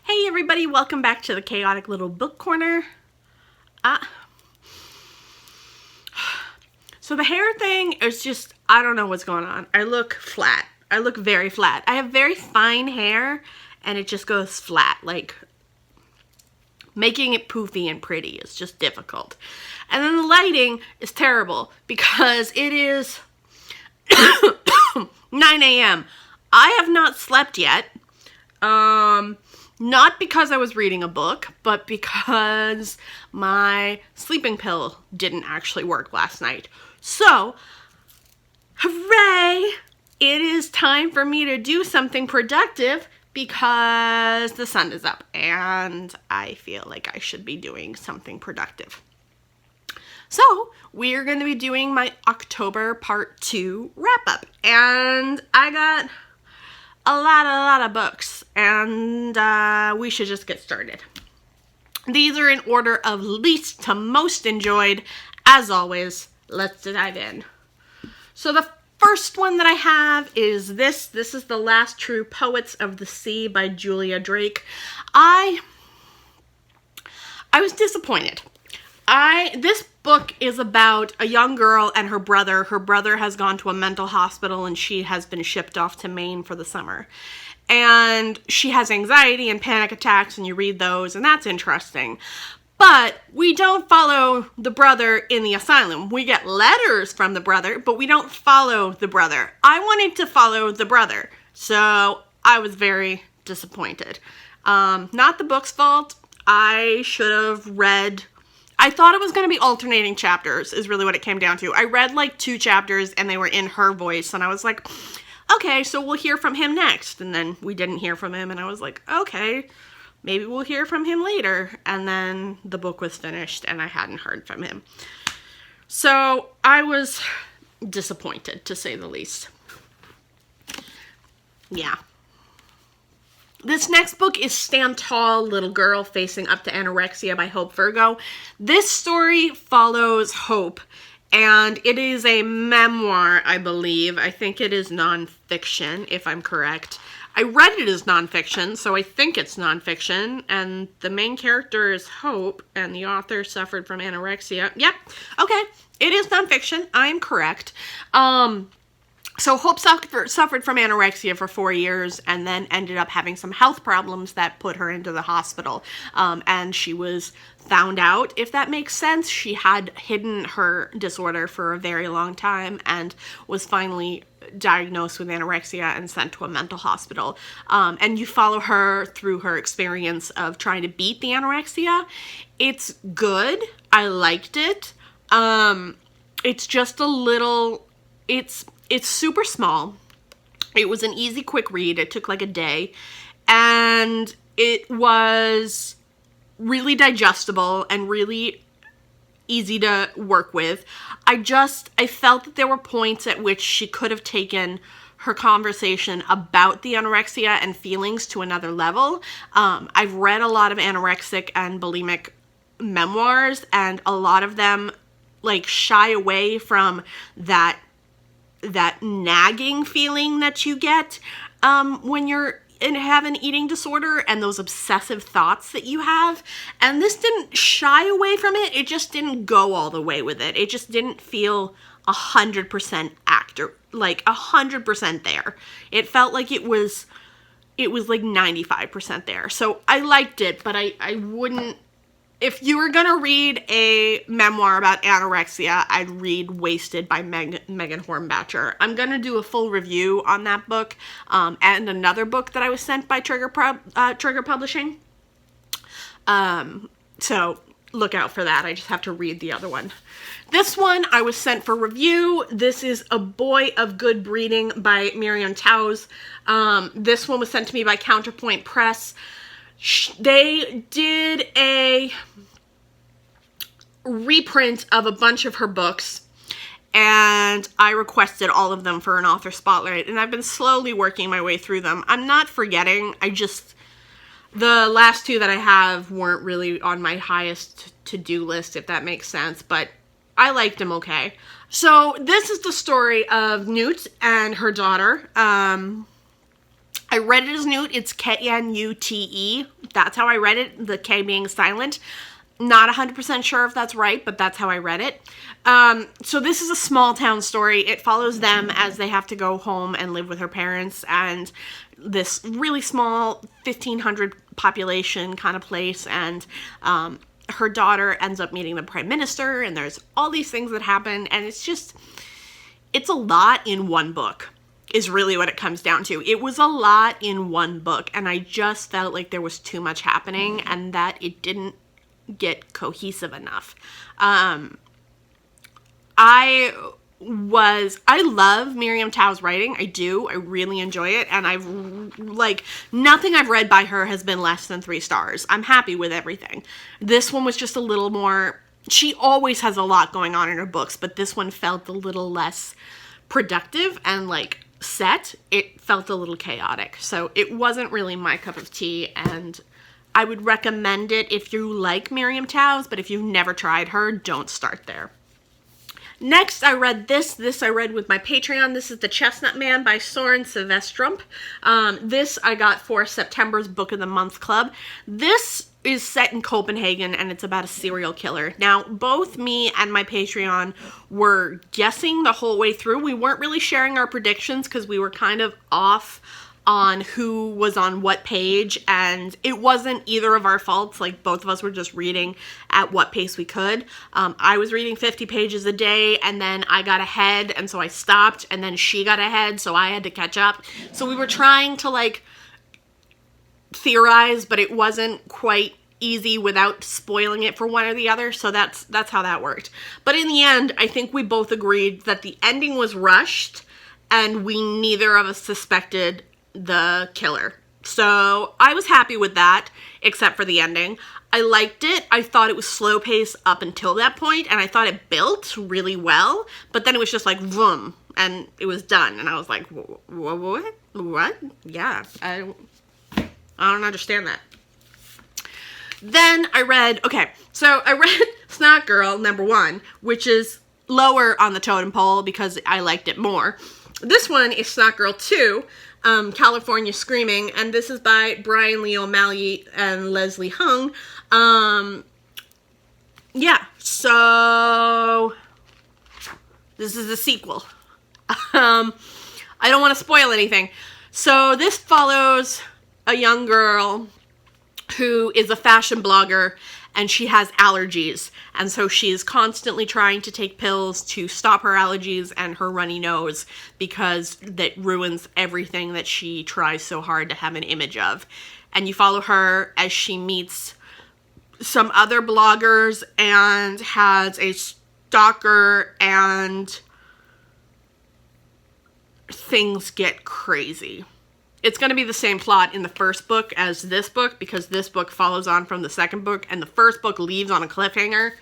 Hey everybody, welcome back to the Chaotic Little Book Corner. So the hair thing is just, I don't know what's going on. I look flat. I look very flat. I have very fine hair and it just goes flat. Like, making it poofy and pretty is just difficult. And then the lighting is terrible because it is 9 a.m. I have not slept yet. Not because I was reading a book, but because my sleeping pill didn't actually work last night. So, hooray! It is time for me to do something productive because the sun is up and I feel like I should be doing something productive. So, we're going to be doing my October Part 2 wrap-up. And I got a lot of books, and we should just get started. These are in order of least to most enjoyed. As always, let's dive in. So the first one that I have is this. This is The Last True Poets of the Sea by Julia Drake. I was disappointed. This book is about a young girl and her brother. Her brother has gone to a mental hospital and she has been shipped off to Maine for the summer. And she has anxiety and panic attacks, and you read those, and that's interesting. But we don't follow the brother in the asylum. We get letters from the brother, but we don't follow the brother. I wanted to follow the brother, so I was very disappointed. Not the book's fault. I should have read... I thought it was going to be alternating chapters is really what it came down to. I read like 2 chapters and they were in her voice and I was like, okay, so we'll hear from him next. And then we didn't hear from him and I was like, okay, maybe we'll hear from him later. And then the book was finished and I hadn't heard from him. So I was disappointed, to say the least. Yeah. This next book is Stand Tall, Little Girl Facing Up to Anorexia by Hope Virgo. This story follows Hope, and it is a memoir, I believe. I think it is nonfiction, if I'm correct. I read it as nonfiction, so I think it's nonfiction, and the main character is Hope, and the author suffered from anorexia. Yep, okay, it is nonfiction. I am correct. So Hope suffered from anorexia for 4 years and then ended up having some health problems that put her into the hospital. And she was found out, if that makes sense. She had hidden her disorder for a very long time and was finally diagnosed with anorexia and sent to a mental hospital. And you follow her through her experience of trying to beat the anorexia. It's good. I liked it. It's just a little... It's super small. It was an easy, quick read. It took like a day. And it was really digestible and really easy to work with. I felt that there were points at which she could have taken her conversation about the anorexia and feelings to another level. I've read a lot of anorexic and bulimic memoirs, and a lot of them like shy away from that nagging feeling that you get when you're have an eating disorder and those obsessive thoughts that you have. And this didn't shy away from it. It just didn't go all the way with it. It just didn't feel 100% like 100% there. It felt like it was like 95% there. So I liked it, but I wouldn't... If you were going to read a memoir about anorexia, I'd read Wasted by Megan Hornbacher. I'm going to do a full review on that book and another book that I was sent by Trigger Publishing. So look out for that. I just have to read the other one. This one I was sent for review. This is A Boy of Good Breeding by Miriam Taus. This one was sent to me by Counterpoint Press. They did a reprint of a bunch of her books, and I requested all of them for an author spotlight, and I've been slowly working my way through them. I'm not forgetting, the last 2 that I have weren't really on my highest to-do list, if that makes sense, but I liked them okay. So this is the story of Newt and her daughter. I read it as Newt. It's Knute. That's how I read it, the K being silent. Not 100% sure if that's right, but that's how I read it. So this is a small town story. It follows them as they have to go home and live with her parents and this really small 1,500 population kind of place. And her daughter ends up meeting the prime minister, and there's all these things that happen. And it's a lot in one book is really what it comes down to. It was a lot in one book, and I just felt like there was too much happening and that it didn't get cohesive enough. I love Miriam Tao's writing. I do. I really enjoy it. And nothing I've read by her has been less than 3 stars. I'm happy with everything. This one was just a little more, she always has a lot going on in her books, but this one felt a little less productive and set. It felt a little chaotic. So it wasn't really my cup of tea, and I would recommend it if you like Miriam Tao's, but if you've never tried her, don't start there. Next, I read this. This I read with my Patreon. This is The Chestnut Man by Soren Silvestrump. This I got for September's Book of the Month Club. This is set in Copenhagen, and it's about a serial killer. Now, both me and my Patreon were guessing the whole way through. We weren't really sharing our predictions because we were kind of off on who was on what page, and it wasn't either of our faults. Both of us were just reading at what pace we could. I was reading 50 pages a day, and then I got ahead, and so I stopped, and then she got ahead, so I had to catch up. So we were trying to theorize, but it wasn't quite easy without spoiling it for one or the other, so that's how that worked. But in the end, I think we both agreed that the ending was rushed, and we neither of us suspected the killer. So I was happy with that, except for the ending. I liked it. I thought it was slow pace up until that point, and I thought it built really well, but then it was just vroom, and it was done, and I was like, what? Yeah, I don't understand that. Then I read Snot Girl #1, which is lower on the totem pole because I liked it more. This one is Snot Girl 2, California Screaming, and this is by Brian Lee O'Malley and Leslie Hung. So this is a sequel. I don't want to spoil anything. So this follows a young girl who is a fashion blogger, and she has allergies, and so she's constantly trying to take pills to stop her allergies and her runny nose because that ruins everything that she tries so hard to have an image of. And you follow her as she meets some other bloggers and has a stalker, and things get crazy. It's going to be the same plot in the first book as this book, because this book follows on from the second book, and the first book leaves on a cliffhanger.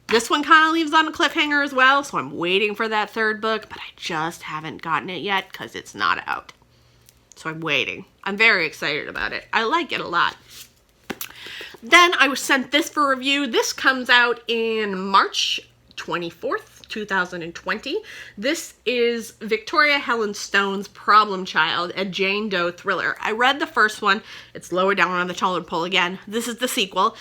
This one kind of leaves on a cliffhanger as well, so I'm waiting for that third book, but I just haven't gotten it yet because it's not out. So I'm waiting. I'm very excited about it. I like it a lot. Then I was sent this for review. This comes out in March 24th. 2020. This is Victoria Helen Stone's Problem Child, a Jane Doe thriller. I read the first one. It's lower down on the totem pole again. This is the sequel.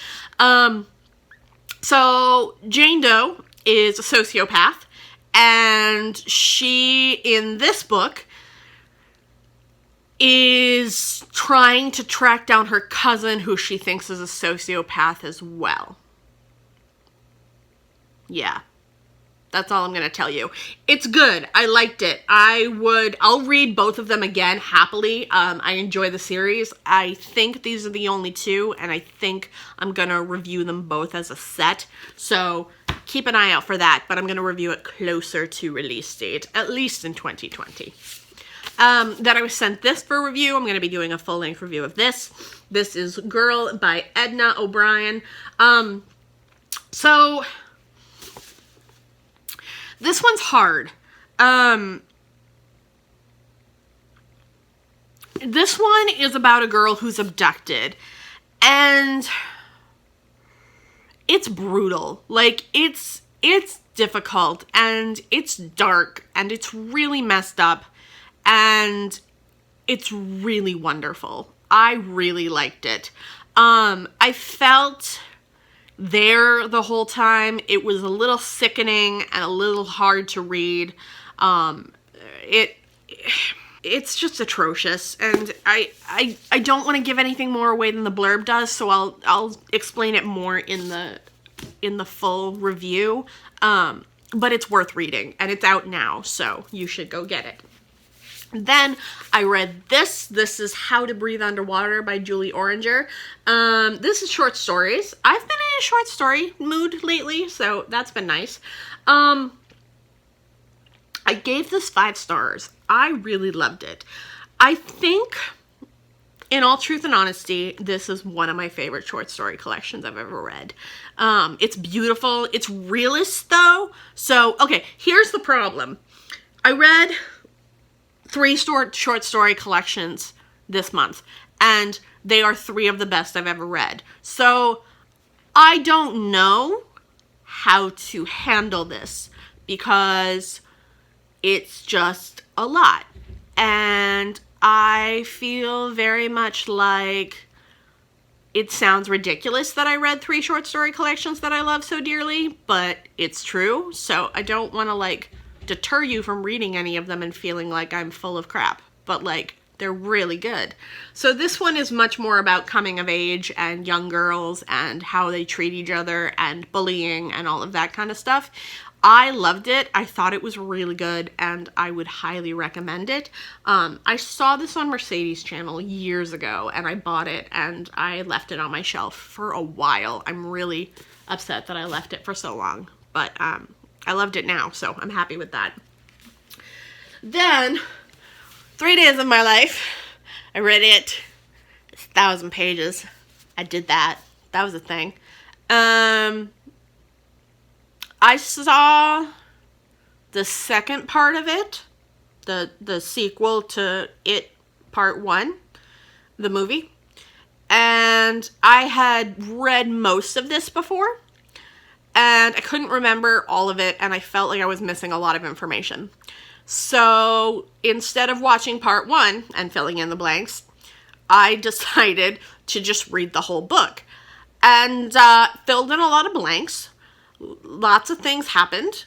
So Jane Doe is a sociopath, and she, in this book, is trying to track down her cousin, who she thinks is a sociopath as well. Yeah. That's all I'm going to tell you. It's good. I liked it. I'll read both of them again happily. I enjoy the series. I think these are the only two, and I think I'm going to review them both as a set. So keep an eye out for that, but I'm going to review it closer to release date, at least in 2020. Then I was sent this for review. I'm going to be doing a full-length review of this. This is Girl by Edna O'Brien. So this one's hard. This one is about a girl who's abducted, and it's brutal. It's difficult, and it's dark, and it's really messed up, and it's really wonderful. I really liked it. I felt there the whole time. It was a little sickening and a little hard to read. It's just atrocious, and I don't want to give anything more away than the blurb does, so I'll explain it more in the full review. But it's worth reading, and it's out now, so you should go get it. Then I read this. This is How to Breathe Underwater by Julie Oranger. This is short stories. I've been in a short story mood lately, so that's been nice. I gave this 5 stars. I really loved it. I think, in all truth and honesty, this is one of my favorite short story collections I've ever read. It's beautiful. It's realist, though. So, okay, here's the problem. I read 3 short story collections this month, and they are 3 of the best I've ever read. So, I don't know how to handle this, because it's just a lot. And I feel very much like it sounds ridiculous that I read 3 short story collections that I love so dearly, but it's true. So I don't want to, like, deter you from reading any of them and feeling like I'm full of crap. But, like, they're really good. So this one is much more about coming of age and young girls and how they treat each other and bullying and all of that kind of stuff. I loved it. I thought it was really good, and I would highly recommend it. I saw this on Mercedes' channel years ago, and I bought it, and I left it on my shelf for a while. I'm really upset that I left it for so long, but I loved it now, so I'm happy with that. Then, 3 Days of My Life. I read it. It's 1,000 pages. I did that. That was a thing. I saw the second part of it, the sequel to It Part 1, the movie, and I had read most of this before, and I couldn't remember all of it, and I felt like I was missing a lot of information. So instead of watching Part 1 and filling in the blanks, I decided to just read the whole book, and filled in a lot of blanks. Lots of things happened.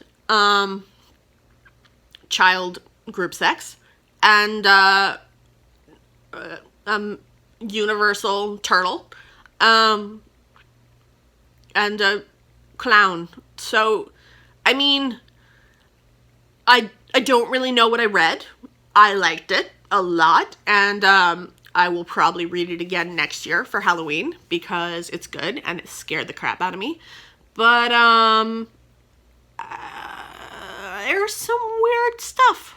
Child group sex, and universal turtle, and a clown. So, I mean, I don't really know what I read. I liked it a lot, and I will probably read it again next year for Halloween because it's good and it scared the crap out of me. But, there's some weird stuff.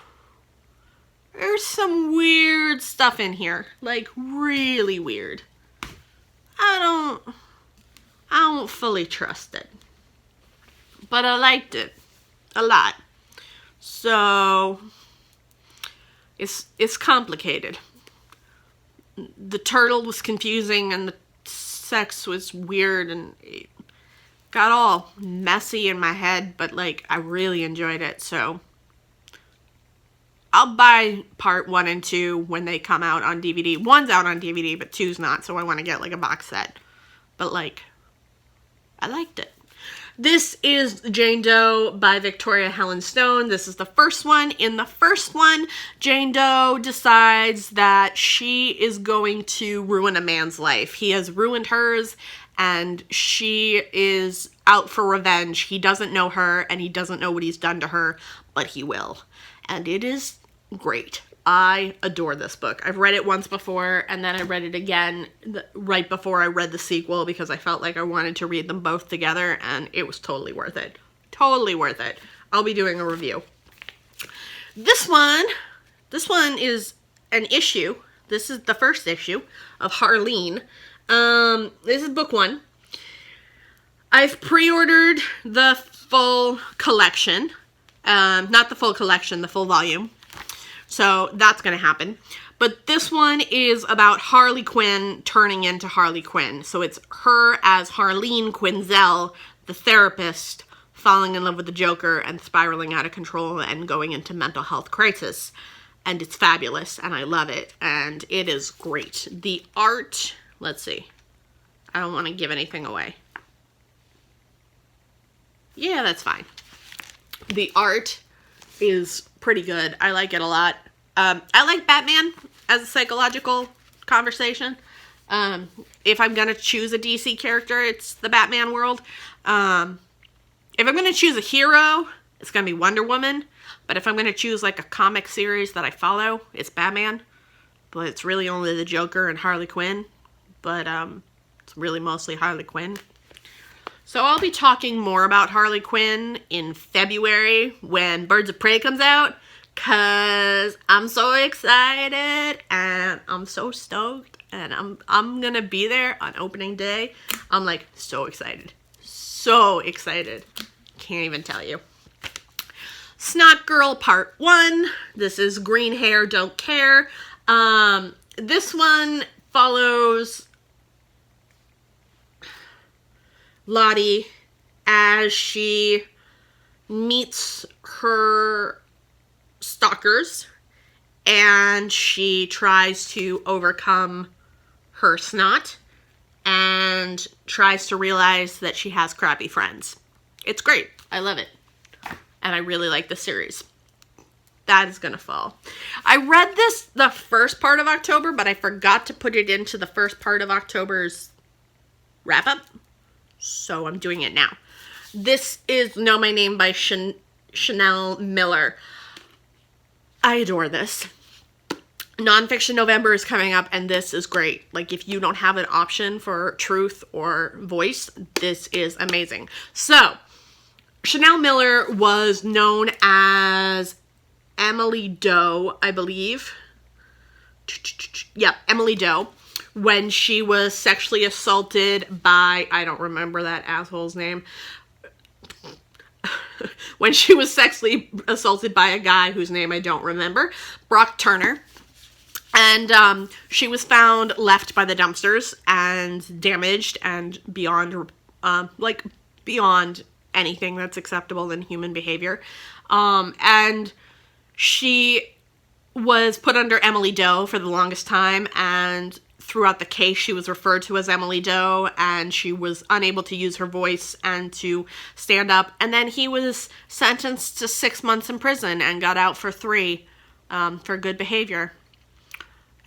There's some weird stuff in here. Like, really weird. I don't fully trust it. But I liked it. A lot. So, it's complicated. The turtle was confusing and the sex was weird and it got all messy in my head, but, like, I really enjoyed it, so I'll buy part 1 and 2 when they come out on DVD. 1's out on DVD, but 2's not, so I want to get, like, a box set. But, like, I liked it. This is Jane Doe by Victoria Helen Stone. This is the first one. In the first one, Jane Doe decides that she is going to ruin a man's life. He has ruined hers, and she is out for revenge. He doesn't know her, and he doesn't know what he's done to her, but he will. And it is great. I adore this book. I've read it once before, and then I read it again right before I read the sequel because I felt like I wanted to read them both together, and it was totally worth it. Totally worth it. I'll be doing a review. This one is an issue. This is the first issue of Harleen. This is book 1. I've pre-ordered the full collection. Not the full collection, the full volume. So that's going to happen. But this one is about Harley Quinn turning into Harley Quinn. So it's her as Harleen Quinzel, the therapist, falling in love with the Joker and spiraling out of control and going into mental health crisis. And it's fabulous, and I love it, and it is great. The art, let's see. I don't want to give anything away. Yeah, that's fine. The art is pretty good. I like it a lot. I like Batman as a psychological conversation. If I'm going to choose a DC character, it's the Batman world. If I'm going to choose a hero, it's going to be Wonder Woman. But if I'm going to choose like a comic series that I follow, it's Batman. But it's really only the Joker and Harley Quinn. But it's really mostly Harley Quinn. So I'll be talking more about Harley Quinn in February when Birds of Prey comes out. Because I'm so excited and I'm so stoked. And I'm going to be there on opening day. I'm like so excited. So excited. Can't even tell you. Snot Girl Part 1. This is Green Hair Don't Care. This one follows Lottie as she meets her stalkers and she tries to overcome her snot and tries to realize that she has crappy friends. It's great. I love it. And I really like the series. That is gonna fall. I read this the first part of October, but I forgot to put it into the first part of October's wrap-up. So I'm doing it now. This is Know My Name by Chanel Miller. I adore this. Nonfiction November is coming up, and this is great. Like, if you don't have an option for truth or voice, this is amazing. So, Chanel Miller was known as Emily Doe, I believe. Yep, Emily Doe. When she was sexually assaulted by, I don't remember that asshole's name. When she was sexually assaulted by a guy whose name I don't remember, Brock Turner. And she was found left by the dumpsters and damaged and beyond, beyond anything that's acceptable in human behavior. And she was put under Emily Doe for the longest time, and throughout the case she was referred to as Emily Doe, and she was unable to use her voice and to stand up. And then he was sentenced to 6 months in prison and got out for 3 for good behavior.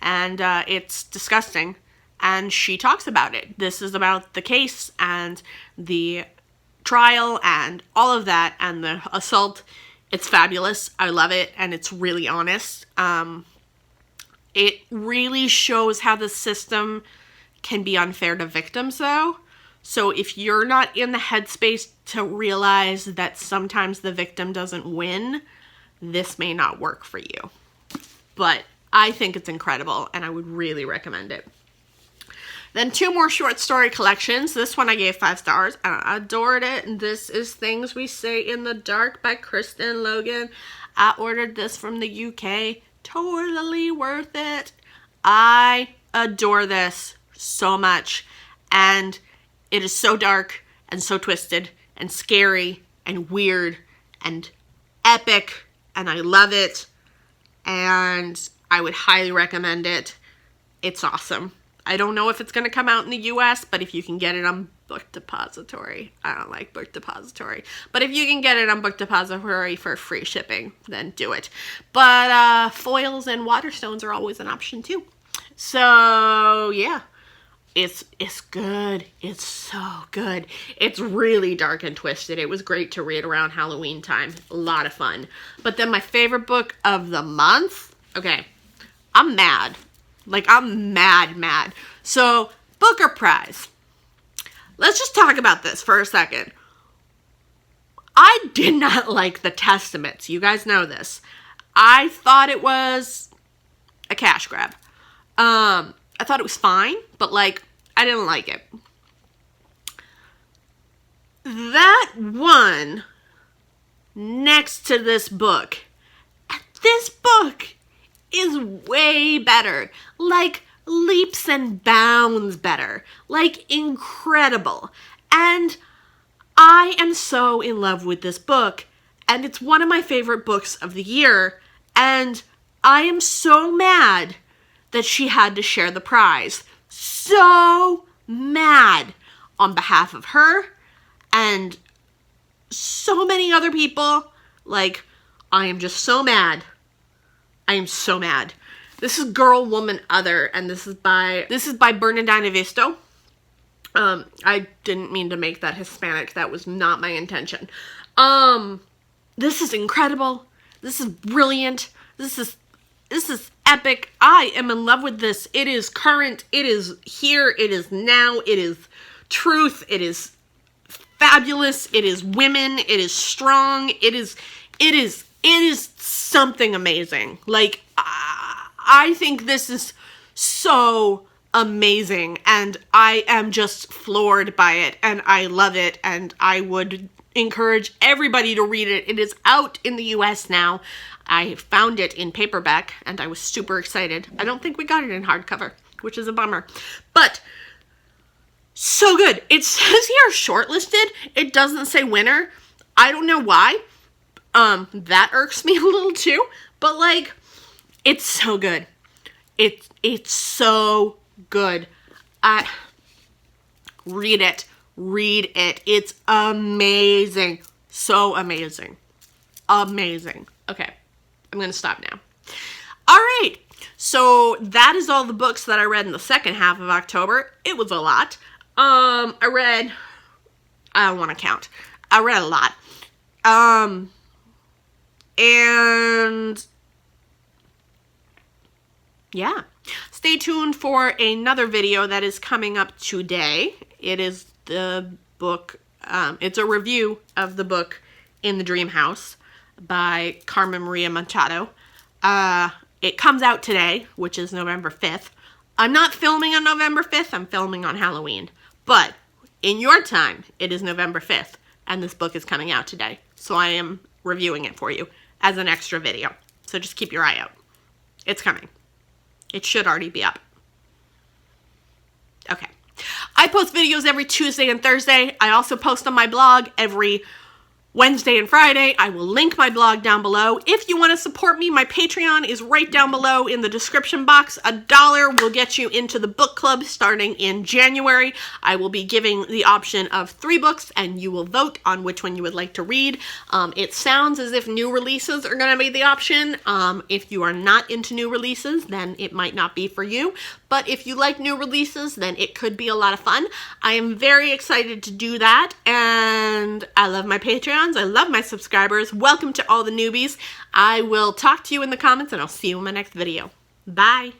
And it's disgusting. And she talks about it. This is about the case and the trial and all of that and the assault. It's fabulous. I love it. And it's really honest. It really shows how the system can be unfair to victims, though. So if you're not in the headspace to realize that sometimes the victim doesn't win, this may not work for you. But I think it's incredible, and I would really recommend it. Then 2 more short story collections. This one I gave 5 stars, and I adored it. And this is Things We Say in the Dark by Kristen Logan. I ordered this from the UK. Totally worth it. I adore this so much. And it is so dark and so twisted and scary and weird and epic. And I love it. And I would highly recommend it. It's awesome. I don't know if it's going to come out in the US, but if you can get it on Book Depository. I don't like Book Depository. But if you can get it on Book Depository for free shipping, then do it. But foils and waterstones are always an option too. So, yeah. It's good. It's so good. It's really dark and twisted. It was great to read around Halloween time. A lot of fun. But then my favorite book of the month. Okay. I'm mad. Like, I'm mad. So, Booker Prize. Let's just talk about this for a second. I did not like The Testaments. You guys know this. I thought it was a cash grab. I thought it was fine, but, like, I didn't like it. That one next to this book is way better. Like, leaps and bounds better. Like, incredible. And I am so in love with this book. And it's one of my favorite books of the year. And I am so mad that she had to share the prize. So mad. on behalf of her and so many other people. Like, I am just so mad. I am so mad. This is Girl, Woman, Other, and this is by Bernardine Visto. I didn't mean to make that Hispanic. That was not my intention. This is incredible. This is brilliant. This is epic. I am in love with this. It is current. It is here. It is now. It is truth. It is fabulous. It is women. It is strong. It is something amazing. Like, I think this is so amazing, and I am just floored by it, and I love it, and I would encourage everybody to read it. It is out in the US now. I found it in paperback, and I was super excited. I don't think we got it in hardcover, which is a bummer. But so good. It says here shortlisted. It doesn't say winner. I don't know why. That irks me a little too. But like, it's so good. It's so good. Read it. Read it. It's amazing. So amazing. Amazing. Okay. I'm going to stop now. All right. So that is all the books that I read in the second half of October. It was a lot. I don't want to count. I read a lot. And yeah. Stay tuned for another video that is coming up today. It is the book, it's a review of the book In the Dream House by Carmen Maria Machado. It comes out today, which is November 5th. I'm not filming on November 5th, I'm filming on Halloween. But in your time, it is November 5th, and this book is coming out today. So I am reviewing it for you as an extra video. So just keep your eye out. It's coming. It should already be up. Okay. I post videos every Tuesday and Thursday. I also post on my blog every Wednesday and Friday. I will link my blog down below. If you want to support me, my Patreon is right down below in the description box. $1 will get you into the book club starting in January. I will be giving the option of 3 books, and you will vote on which one you would like to read. It sounds as if new releases are going to be the option. If you are not into new releases, then it might not be for you. But if you like new releases, then it could be a lot of fun. I am very excited to do that, and I love my Patreons. I love my subscribers. Welcome to all the newbies. I will talk to you in the comments, and I'll see you in my next video. Bye.